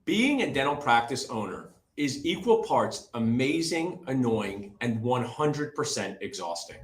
Being a dental practice owner is equal parts amazing, annoying, and 100% exhausting.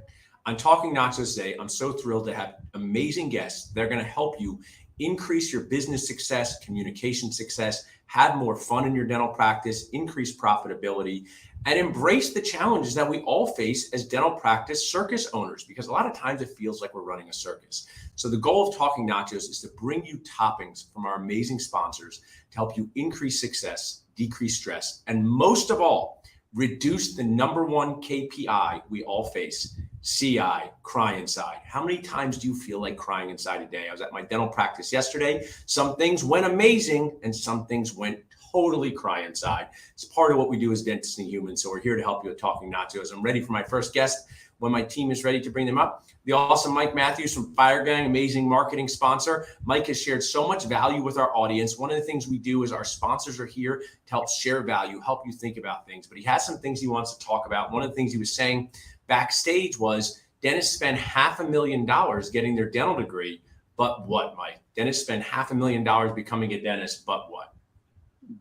I'm talking Nachos today. I'm so thrilled to have amazing guests. They're going to help you increase your business success, communication success, have more fun in your dental practice, increase profitability, and embrace the challenges that we all face as dental practice circus owners, because a lot of times it feels like we're running a circus. So the goal of Talking Nachos is to bring you toppings from our amazing sponsors to help you increase success, decrease stress, and most of all, reduce the number one KPI we all face, CI, cry inside. How many times do you feel like crying inside a day? I was at my dental practice yesterday. Some things went amazing and some things went totally cry inside. It's part of what we do as dentists and humans. So we're here to help you with Talking Nachos. I'm ready for my first guest when my team is ready to bring them up. The awesome Mike Matthews from Fire Gang, amazing marketing sponsor. Mike has shared so much value with our audience. One of the things we do is our sponsors are here to help share value, help you think about things. But he has some things he wants to talk about. One of the things he was saying backstage was dentists spend $500,000 getting their dental degree. But what, Mike? Dentists spend $500,000 becoming a dentist, but what?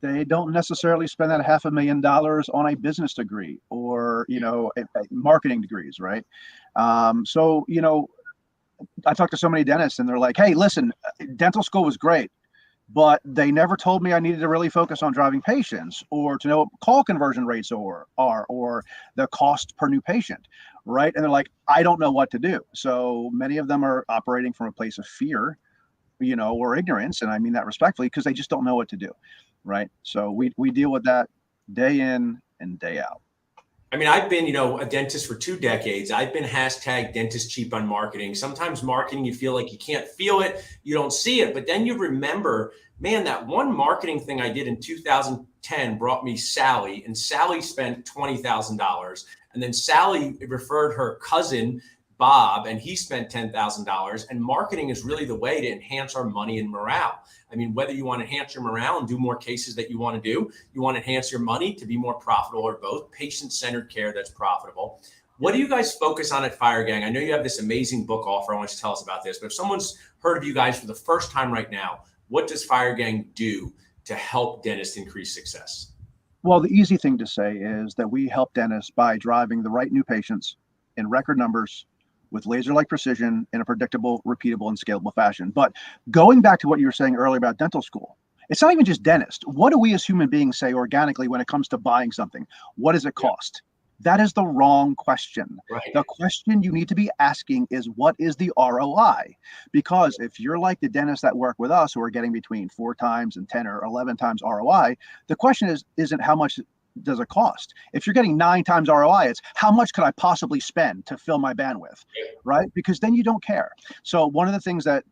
They don't necessarily spend that $500,000 on a business degree or, marketing degrees, right? So, I talk to so many dentists and they're like, hey, listen, dental school was great, but they never told me I needed to really focus on driving patients or to know what call conversion rates are or the cost per new patient, right? And they're like, I don't know what to do. So many of them are operating from a place of fear, or ignorance. And I mean that respectfully, because they just don't know what to do. Right. So we deal with that day in and day out. I mean, I've been, a dentist for 2 decades. I've been hashtag dentist cheap on marketing. Sometimes marketing, you feel like you can't feel it. You don't see it. But then you remember, man, that one marketing thing I did in 2010 brought me Sally, and Sally spent $20,000. And then Sally referred her cousin, Bob, and he spent $10,000. And marketing is really the way to enhance our money and morale. I mean, whether you want to enhance your morale and do more cases that you want to do, you want to enhance your money to be more profitable, or both, patient-centered care that's profitable. What do you guys focus on at Fire Gang? I know you have this amazing book offer. I want you to tell us about this. But if someone's heard of you guys for the first time right now, what does Fire Gang do to help dentists increase success? Well, the easy thing to say is that we help dentists by driving the right new patients in record numbers with laser-like precision in a predictable, repeatable, and scalable fashion. But going back to what you were saying earlier about dental school, it's not even just dentists. What do we as human beings say organically when it comes to buying something? What does it cost? That is the wrong question. Right. The question you need to be asking is, what is the ROI? Because if you're like the dentists that work with us who are getting between 4 times and 10 or 11 times ROI, the question isn't how much does it cost? If you're getting 9 times ROI, it's how much could I possibly spend to fill my bandwidth, right? Because then you don't care. So one of the things that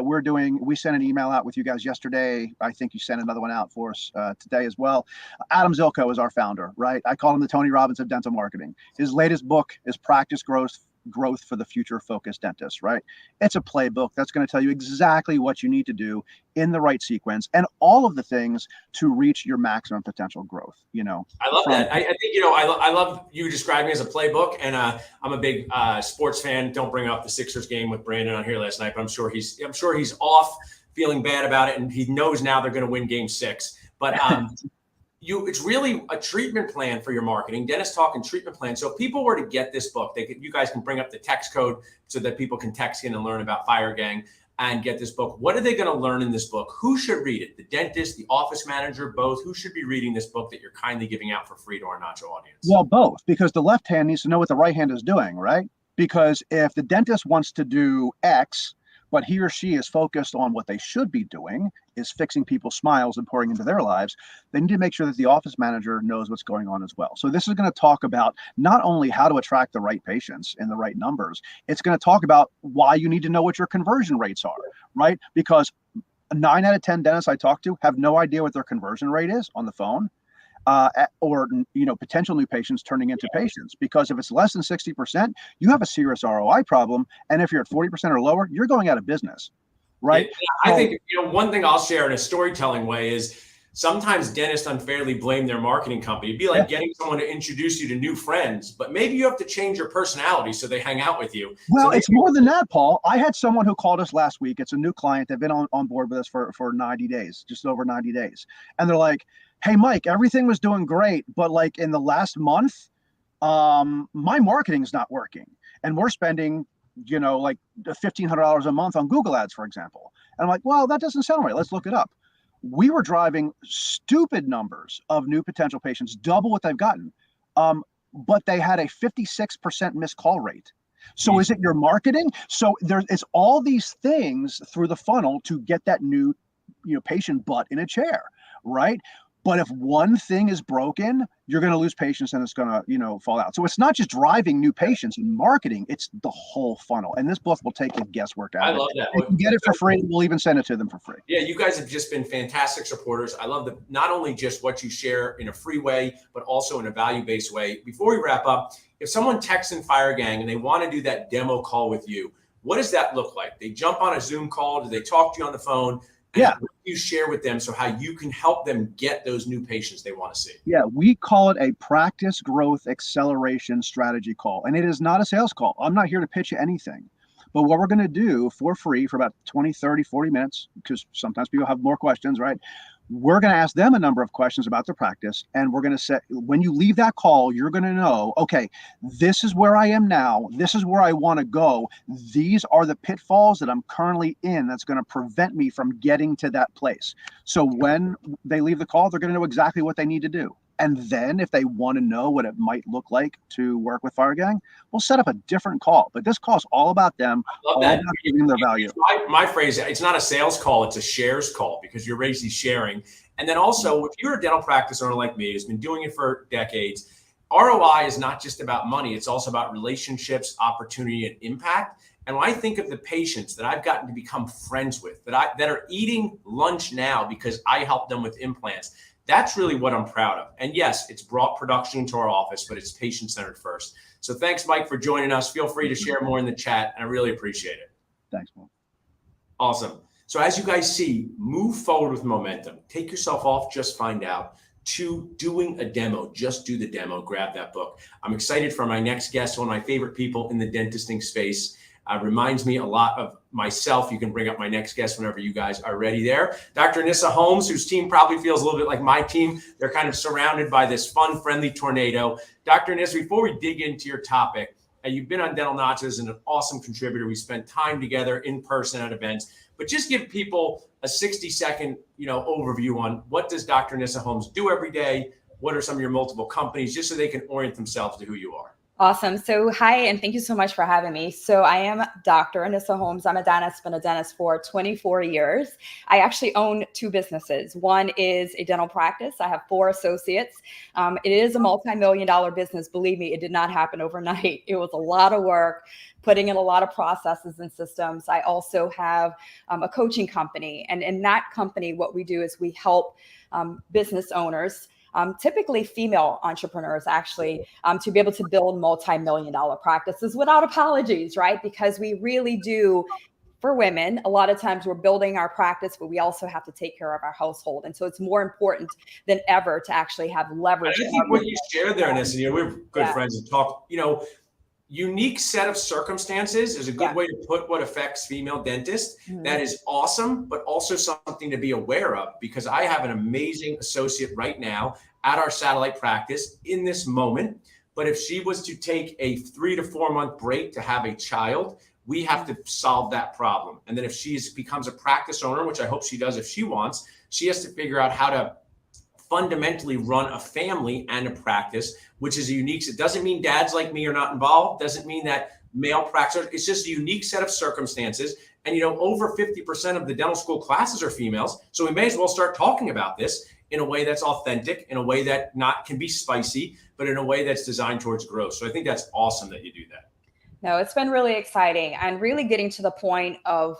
we're doing, we sent an email out with you guys yesterday. I think you sent another one out for us today as well. Adam Zilko is our founder, right? I call him the Tony Robbins of dental marketing. His latest book is Practice Growth for the Future Focused Dentist, right? It's a playbook that's going to tell you exactly what you need to do in the right sequence and all of the things to reach your maximum potential growth. I love that. I think, I love you describing it as a playbook, and I'm a big sports fan. Don't bring up the Sixers game with Brandon on here last night, but I'm sure he's off feeling bad about it, and he knows now they're going to win Game 6. But it's really a treatment plan for your marketing. Dentist Talk and treatment plan. So if people were to get this book, you guys can bring up the text code so that people can text in and learn about Fire Gang and get this book. What are they going to learn in this book? Who should read it? The dentist, the office manager, both? Who should be reading this book that you're kindly giving out for free to our Nacho audience? Well, both, because the left hand needs to know what the right hand is doing, right? Because if the dentist wants to do X, but he or she is focused on what they should be doing, is fixing people's smiles and pouring into their lives, they need to make sure that the office manager knows what's going on as well. So this is going to talk about not only how to attract the right patients in the right numbers, it's going to talk about why you need to know what your conversion rates are, right? Because 9 out of 10 dentists I talk to have no idea what their conversion rate is on the phone. Or potential new patients turning into patients, because if it's less than 60%, you have a serious ROI problem, and if you're at 40% or lower, you're going out of business, right? Yeah, I think one thing I'll share in a storytelling way is sometimes dentists unfairly blame their marketing company. It'd be like getting someone to introduce you to new friends, but maybe you have to change your personality so they hang out with you. Well, So it's more than that, Paul. I had someone who called us last week. It's a new client. They've been on board with us for 90 days, just over 90 days. And they're like, hey, Mike, everything was doing great, but like in the last month, my marketing's not working. And we're spending, like $1,500 a month on Google ads, for example. And I'm like, well, that doesn't sound right. Let's look it up. We were driving stupid numbers of new potential patients, double what they've gotten. But they had a 56% missed call rate. So is it your marketing? So it's all these things through the funnel to get that new, patient butt in a chair, right? But if one thing is broken, you're going to lose patients and it's going to, fall out. So it's not just driving new patients and marketing, it's the whole funnel. And this book will take the guesswork out of it. I love that. You can get it for free. We'll even send it to them for free. Yeah, you guys have just been fantastic supporters. I love not only just what you share in a free way, but also in a value-based way. Before we wrap up, if someone texts in Fire Gang and they want to do that demo call with you, what does that look like? They jump on a Zoom call? Do they talk to you on the phone? And what do you share with them so how you can help them get those new patients they want to see? Yeah, we call it a practice growth acceleration strategy call. And it is not a sales call. I'm not here to pitch you anything. But what we're going to do for free for about 20, 30, 40 minutes, because sometimes people have more questions, right? We're going to ask them a number of questions about their practice. And we're going to say, when you leave that call, you're going to know, okay, this is where I am now. This is where I want to go. These are the pitfalls that I'm currently in that's going to prevent me from getting to that place. So when they leave the call, they're going to know exactly what they need to do. And then if they want to know what it might look like to work with Fire Gang, we'll set up a different call. But this call is all about them, all about giving them their value. My phrase, it's not a sales call, it's a shares call because you're basically sharing. And then also, if you're a dental practice owner like me who's been doing it for decades, ROI is not just about money. It's also about relationships, opportunity, and impact. And when I think of the patients that I've gotten to become friends with, that are eating lunch now because I helped them with implants, that's really what I'm proud of. And yes, it's brought production into our office, but it's patient-centered first. So thanks, Mike, for joining us. Feel free to share more in the chat, and I really appreciate it. Thanks, Paul. Awesome. So as you guys see, move forward with momentum. Take yourself off, just find out, to doing a demo. Just do the demo. Grab that book. I'm excited for my next guest, one of my favorite people in the dentisting space. Reminds me a lot of myself. You can bring up my next guest whenever you guys are ready there. Dr. Anissa Holmes, whose team probably feels a little bit like my team. They're kind of surrounded by this fun, friendly tornado. Dr. Anissa, before we dig into your topic, you've been on Dental Nachos and an awesome contributor. We spent time together in person at events, but just give people a 60-second, overview on what does Dr. Anissa Holmes do every day? What are some of your multiple companies, just so they can orient themselves to who you are? Awesome. So hi, and thank you so much for having me. So I am Dr. Anissa Holmes. I'm a dentist, been a dentist for 24 years. I actually own two businesses. One is a dental practice. I have 4 associates. It is a multi-million-dollar business. Believe me, it did not happen overnight. It was a lot of work, putting in a lot of processes and systems. I also have a coaching company. And in that company, what we do is we help business owners, typically female entrepreneurs, actually, to be able to build multi-million-dollar practices without apologies, right? Because we really do, for women, a lot of times we're building our practice, but we also have to take care of our household. And so it's more important than ever to actually have leverage. I think what you shared there, Anissa, we're good friends and talk, unique set of circumstances is a good way to put what affects female dentists. Mm-hmm. That is awesome, but also something to be aware of, because I have an amazing associate right now at our satellite practice in this moment. But if she was to take a 3 to 4 month break to have a child, we have to solve that problem. And then if she becomes a practice owner, which I hope she does if she wants, she has to figure out how to fundamentally run a family and a practice, which is a unique. It doesn't mean dads like me are not involved. Doesn't mean that male practitioners. It's just a unique set of circumstances. And over 50% of the dental school classes are females, so we may as well start talking about this in a way that's authentic, in a way that can be spicy, but in a way that's designed towards growth. So I think that's awesome that you do that. No, it's been really exciting and really getting to the point of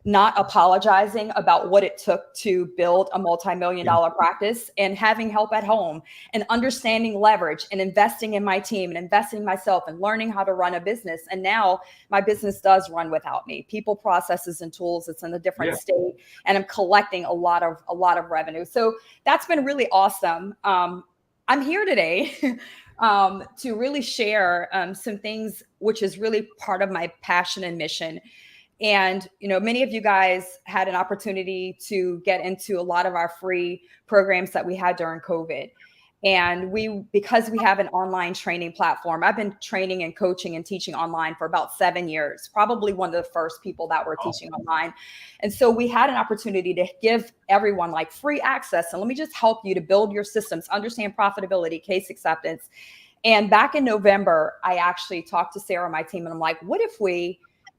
not apologizing about what it took to build a multi-million-dollar practice, and having help at home, and understanding leverage, and investing in my team, and investing in myself, and learning how to run a business. And now my business does run without me. People, processes, and tools. It's in a different state, and I'm collecting a lot of revenue. So that's been really awesome. I'm here today to really share some things, which is really part of my passion and mission. And, many of you guys had an opportunity to get into a lot of our free programs that we had during COVID. And because we have an online training platform, I've been training and coaching and teaching online for about 7 years, probably one of the first people that were teaching online. And so we had an opportunity to give everyone like free access. And let me just help you to build your systems, understand profitability, case acceptance. And back in November, I actually talked to Sarah, my team, and I'm like, what if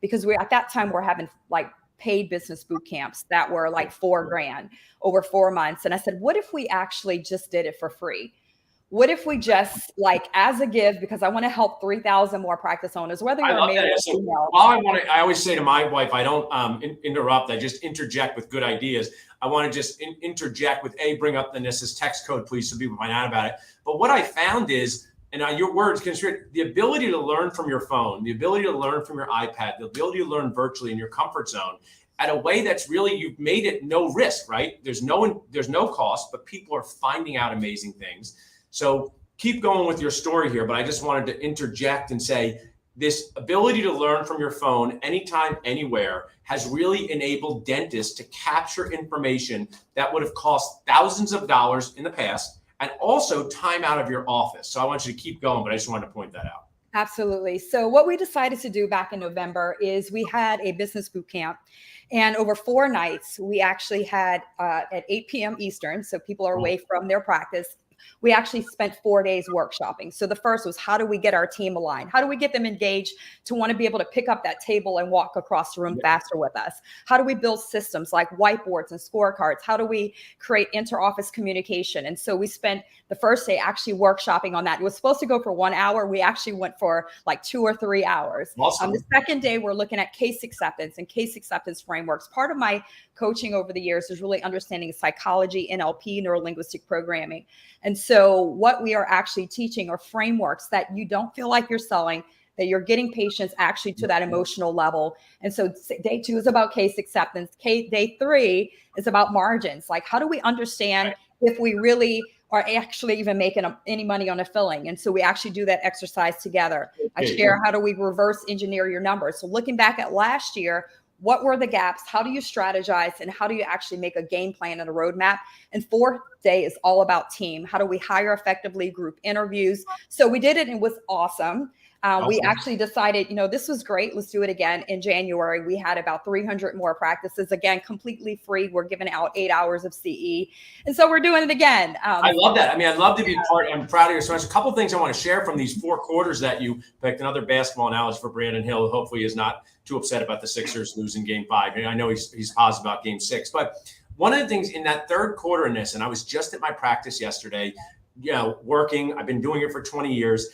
because at that time we're having like paid business boot camps that were like $4,000 over 4 months. And I said, what if we actually just did it for free? What if we just like as a give, because I want to help 3,000 more practice owners, whether you're a male or female. I always say to my wife, I don't interrupt. I just interject with good ideas. I want to just interject with bring up the NISS text code, please, so people find out about it. But what I found is, and your words, consider the ability to learn from your phone, the ability to learn from your iPad, the ability to learn virtually in your comfort zone at a way that's really, you've made it no risk, right? There's no cost, but people are finding out amazing things. So keep going with your story here, but I just wanted to interject and say this ability to learn from your phone anytime, anywhere has really enabled dentists to capture information that would have cost thousands of dollars in the past, and also time out of your office. So I want you to keep going, but I just wanted to point that out. Absolutely. So what we decided to do back in November is we had a business boot camp, and over 4 nights, we actually had at 8 p.m. Eastern, so people are away from their practice. We actually spent 4 days workshopping. So the first was, how do we get our team aligned? How do we get them engaged to want to be able to pick up that table and walk across the room faster with us? How do we build systems like whiteboards and scorecards? How do we create inter-office communication? And so we spent the first day actually workshopping on that. It was supposed to go for 1 hour. We actually went for like 2 or 3 hours. Awesome. The second day, we're looking at case acceptance and case acceptance frameworks. Part of my coaching over the years is really understanding psychology, NLP, neuro-linguistic programming. And so what we are actually teaching are frameworks that you don't feel like you're selling, that you're getting patients actually to that emotional level. And so day 2 is about case acceptance. Day 3 is about margins. Like, how do we understand if we really are actually even making any money on a filling? And so we actually do that exercise together. I share, how do we reverse engineer your numbers? So looking back at last year, what were the gaps? How do you strategize? And how do you actually make a game plan and a roadmap? And 4th day is all about team. How do we hire effectively, group interviews? So we did it and it was awesome. We actually decided, this was great. Let's do it again in January. We had about 300 more practices, again, completely free. We're giving out 8 hours of CE. And so we're doing it again. I love that. I mean, I'd love to be part. I'm proud of you so much. A couple of things I want to share from these 4 quarters that you picked. Another basketball analogy for Brandon Hill. Hopefully is not too upset about the Sixers losing game 5. I know he's positive about game 6. But one of the things in that 3rd quarter in this, and I was just at my practice yesterday, working. I've been doing it for 20 years.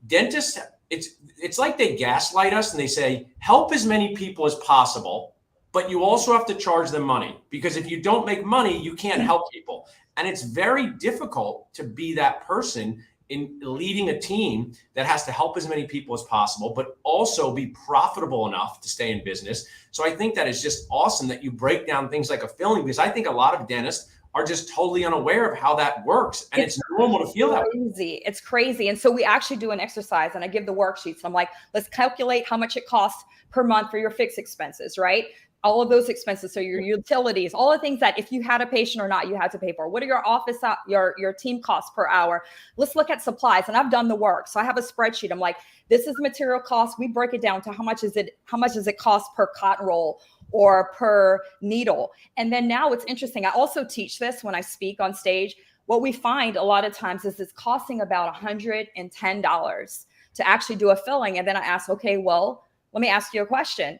Dentists, it's like they gaslight us and they say, help as many people as possible, but you also have to charge them money, because if you don't make money, you can't help people. And it's very difficult to be that person in leading a team that has to help as many people as possible, but also be profitable enough to stay in business. So I think that is just awesome that you break down things like a filling, because I think a lot of dentists are just totally unaware of how that works. And it's normal to feel that way. It's crazy. And so we actually do an exercise and I give the worksheets. I'm like, let's calculate how much it costs per month for your fixed expenses, right? All of those expenses. So your utilities, all the things that if you had a patient or not, you had to pay for. What are your office, your team costs per hour? Let's look at supplies. And I've done the work. So I have a spreadsheet. I'm like, this is material cost. We break it down to how much does it cost per cotton roll or per needle. And then now it's interesting. I also teach this when I speak on stage. What we find a lot of times is it's costing about $110 to actually do a filling. And then I ask, okay, well, let me ask you a question.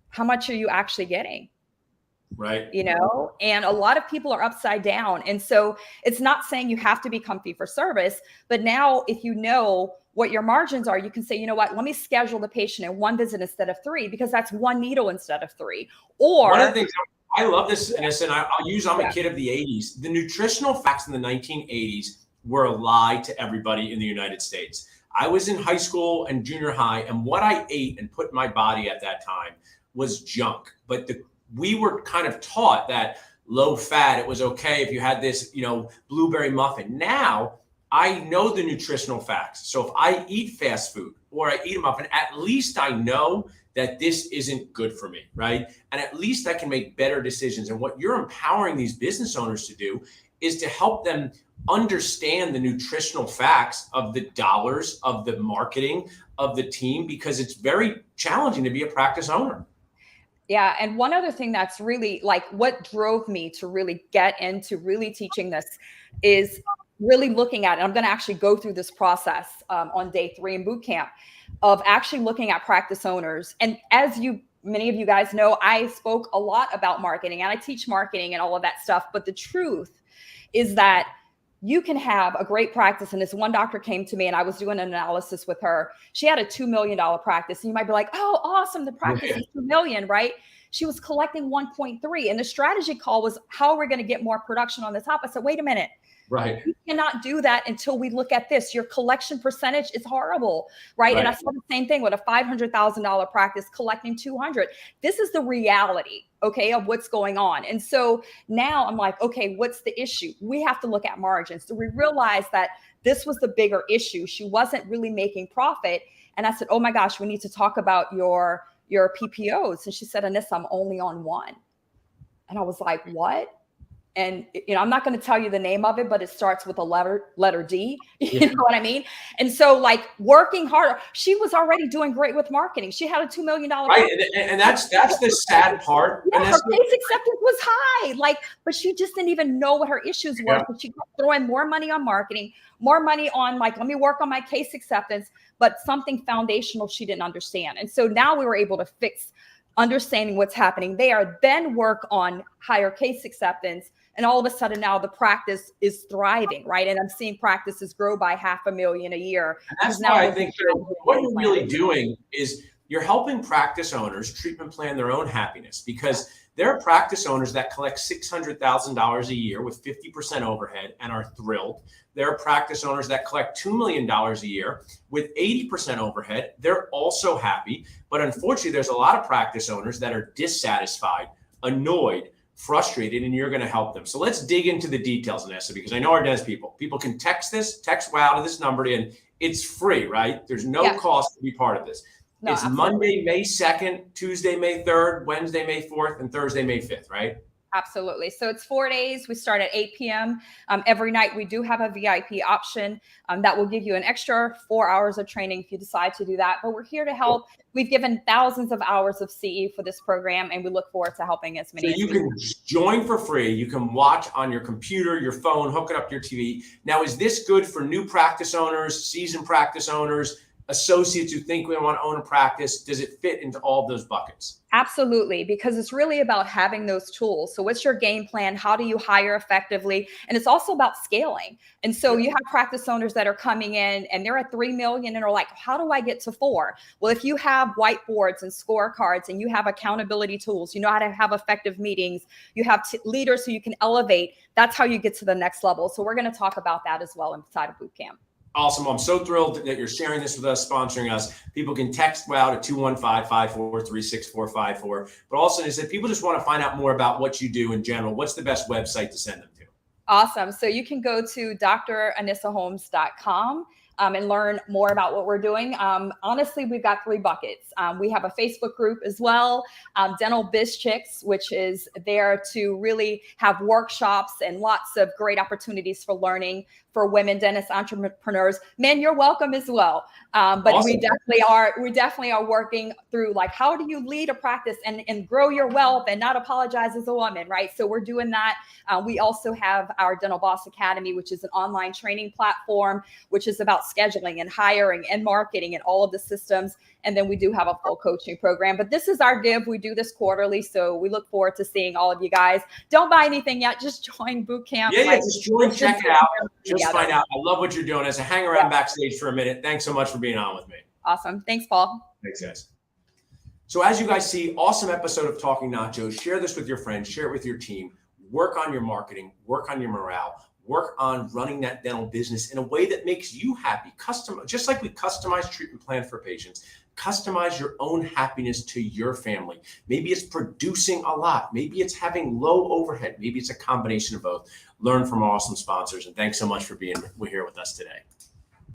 How much are you actually getting? Right. And a lot of people are upside down. And so it's not saying you have to be comfy for service, but now if you know what your margins are, you can say, you know what, let me schedule the patient in 1 visit instead of 3, because that's 1 needle instead of 3. Or one of the things I love this, and I'm Yeah. a kid of the 80s. The nutritional facts in the 1980s were a lie to everybody in the United States. I was in high school and junior high, and what I ate and put in my body at that time was junk. But we were kind of taught that low fat, it was okay if you had this, blueberry muffin. Now I know the nutritional facts. So if I eat fast food or I eat a muffin, at least I know that this isn't good for me, right? And at least I can make better decisions. And what you're empowering these business owners to do is to help them understand the nutritional facts of the dollars, of the marketing, of the team, because it's very challenging to be a practice owner. Yeah. And one other thing that's really like what drove me to really get into really teaching this is really looking at, and I'm going to actually go through this process on day 3 in boot camp of actually looking at practice owners. And as many of you guys know, I spoke a lot about marketing and I teach marketing and all of that stuff. But the truth is that you can have a great practice. And this one doctor came to me and I was doing an analysis with her. She had a $2 million practice. And you might be like, oh, awesome. The practice is $2 million, right? She was collecting 1.3. And the strategy call was, how are we going to get more production on the top? I said, wait a minute. Right. You cannot do that until we look at this. Your collection percentage is horrible, right? And I saw the same thing with a $500,000 practice collecting 200. This is the reality, okay, of what's going on. And so now I'm like, okay, what's the issue? We have to look at margins. So we realized that this was the bigger issue. She wasn't really making profit. And I said, oh my gosh, we need to talk about your PPOs. And she said, Anissa, I'm only on 1. And I was like, what? And, I'm not going to tell you the name of it, but it starts with a letter D. You know what I mean? And so like working harder, she was already doing great with marketing. She had a $2 million. Right. And that's the sad part. Yeah, and her case acceptance was high, but she just didn't even know what her issues were. But she kept throwing more money on marketing, more money on let me work on my case acceptance, but something foundational she didn't understand. And so now we were able to fix understanding what's happening there, then work on higher case acceptance. And all of a sudden now the practice is thriving, right? And I'm seeing practices grow by $500,000 a year. And that's why I think what you're really doing is you're helping practice owners treatment plan their own happiness, because there are practice owners that collect $600,000 a year with 50% overhead and are thrilled. There are practice owners that collect $2 million a year with 80% overhead. They're also happy. But unfortunately, there's a lot of practice owners that are dissatisfied, annoyed, frustrated, and you're going to help them. So let's dig into the details, Anissa, because I know our dentist people can text WOW to this number, and it's free, right? There's no cost to be part of this. No, it's absolutely. Monday, May 2nd, Tuesday, May 3rd, Wednesday, May 4th, and Thursday, May 5th, right? Absolutely. So it's 4 days. We start at 8 p.m. Every night. We do have a VIP option that will give you an extra 4 hours of training if you decide to do that. But we're here to help. We've given thousands of hours of CE for this program, and we look forward to helping as many. So you can join for free. You can watch on your computer, your phone, hook it up to your TV. Now, is this good for new practice owners, seasoned practice owners, associates who think we want to own a practice? Does it fit into all those buckets? Absolutely, because it's really about having those tools. So what's your game plan? How do you hire effectively? And it's also about scaling. And so you have practice owners that are coming in and they're at 3 million and are like, how do I get to 4? Well, if you have whiteboards and scorecards and you have accountability tools, you know how to have effective meetings, you have leaders who you can elevate, that's how you get to the next level. So we're going to talk about that as well inside of bootcamp. Awesome. I'm so thrilled that you're sharing this with us, sponsoring us. People can text WOW to 215-543-6454. But also, they said people just want to find out more about what you do in general. What's the best website to send them to? Awesome. So you can go to dranissaholmes.com and learn more about what we're doing. Honestly, we've got 3 buckets. We have a Facebook group as well, Dental Biz Chicks, which is there to really have workshops and lots of great opportunities for learning for women dentist entrepreneurs. Men, you're welcome as well. But awesome. we definitely are working through how do you lead a practice and grow your wealth and not apologize as a woman, right? So we're doing that. We also have our Dental Boss Academy, which is an online training platform, which is about scheduling and hiring and marketing and all of the systems. And then we do have a full coaching program. But this is our give. We do this quarterly. So we look forward to seeing all of you guys. Don't buy anything yet. Just join boot camp. Yeah, just join, check it out. Just together. find out. I love what you're doing. As a hang around backstage for a minute. Thanks so much for being on with me. Awesome. Thanks, Paul. Thanks, guys. So as you guys see, awesome episode of Talking Nachos. Share this with your friends. Share it with your team. Work on your marketing. Work on your morale. Work on running that dental business in a way that makes you happy. Just like we customize treatment plan for patients, customize your own happiness to your family. Maybe it's producing a lot. Maybe it's having low overhead. Maybe it's a combination of both. Learn from awesome sponsors. And thanks so much for being here with us today.